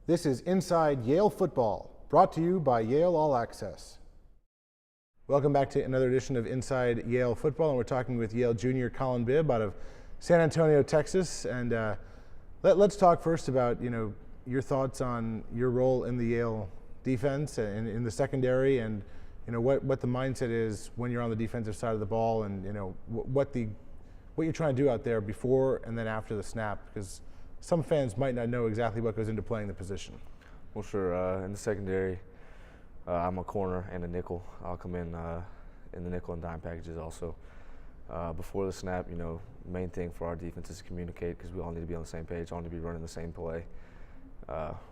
This is Inside Yale Football, brought to you by Yale All Access. Welcome back to another edition of Inside Yale Football, and we're talking with Yale junior Collin Bibb out of San Antonio, Texas. And let's talk first about your thoughts on your role in the Yale defense and in the secondary, and what the mindset is when you're on the defensive side of the ball, and what you're trying to do out there before and then after the snap, because some fans might not know exactly what goes into playing the position. Well, sure. In the secondary, I'm a corner and a nickel. I'll come in the nickel and dime packages also. Before the snap, main thing for our defense is to communicate, because we all need to be on the same page, all need to be running the same play.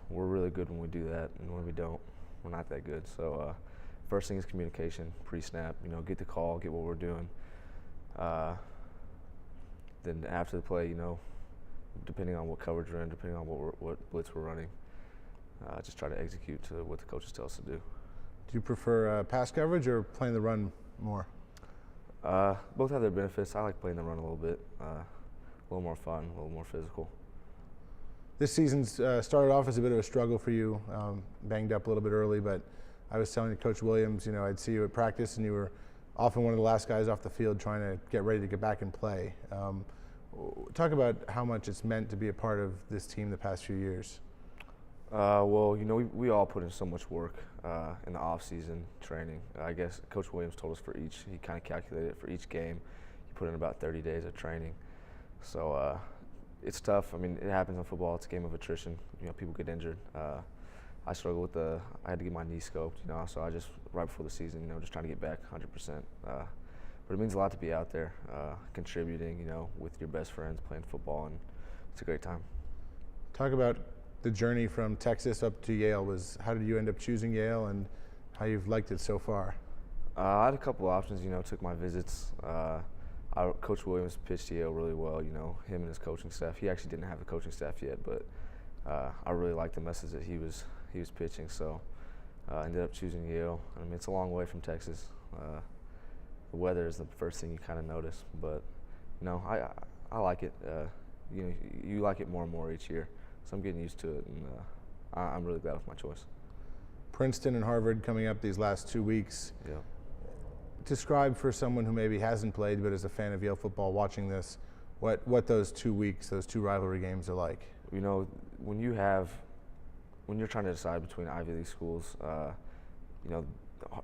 We're really good when we do that, and when we don't, we're not that good. So first thing is communication, pre-snap, get the call, get what we're doing. Then after the play, depending on what coverage we're in, depending on what blitz we're running, just try to execute to what the coaches tell us to do. Do you prefer pass coverage or playing the run more? Both have their benefits. I like playing the run a little bit, a little more fun, a little more physical. This season's started off as a bit of a struggle for you, banged up a little bit early, but I was telling Coach Williams, I'd see you at practice and you were often one of the last guys off the field trying to get ready to get back and play. Talk about how much it's meant to be a part of this team the past few years. Well, we all put in so much work in the off-season training. I guess Coach Williams told us he kind of calculated it for each game. He put in about 30 days of training. So it's tough. I mean, it happens in football. It's a game of attrition. People get injured. I struggle with I had to get my knee scoped, so I just, right before the season, just trying to get back 100%. But it means a lot to be out there, contributing, with your best friends, playing football, and it's a great time. Talk about the journey from Texas up to Yale. How did you end up choosing Yale, and how you've liked it so far? I had a couple options, took my visits. Coach Williams pitched Yale really well, him and his coaching staff. He actually didn't have a coaching staff yet, but I really liked the message that he was pitching, so I ended up choosing Yale. I mean, it's a long way from Texas. The weather is the first thing you kind of notice, but I like it. You like it more and more each year, so I'm getting used to it, and I'm really glad with my choice. Princeton and Harvard coming up these last 2 weeks. Yeah. Describe for someone who maybe hasn't played but is a fan of Yale football watching this, what those 2 weeks, those two rivalry games are like. When you're trying to decide between Ivy League schools,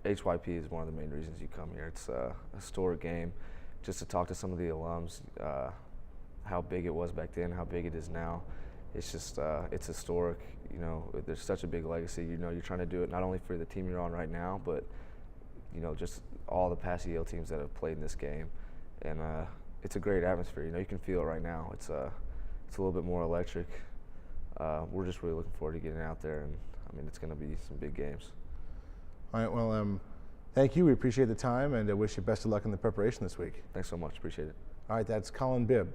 HYP is one of the main reasons you come here. It's a historic game. Just to talk to some of the alums, how big it was back then, how big it is now. It's just, it's historic. There's such a big legacy. You're trying to do it not only for the team you're on right now, but just all the past Yale teams that have played in this game. And it's a great atmosphere. You can feel it right now. It's a little bit more electric. We're just really looking forward to getting out there, and it's going to be some big games. All right, well, thank you. We appreciate the time, and I wish you best of luck in the preparation this week. Thanks so much. Appreciate it. All right, that's Collin Bibb.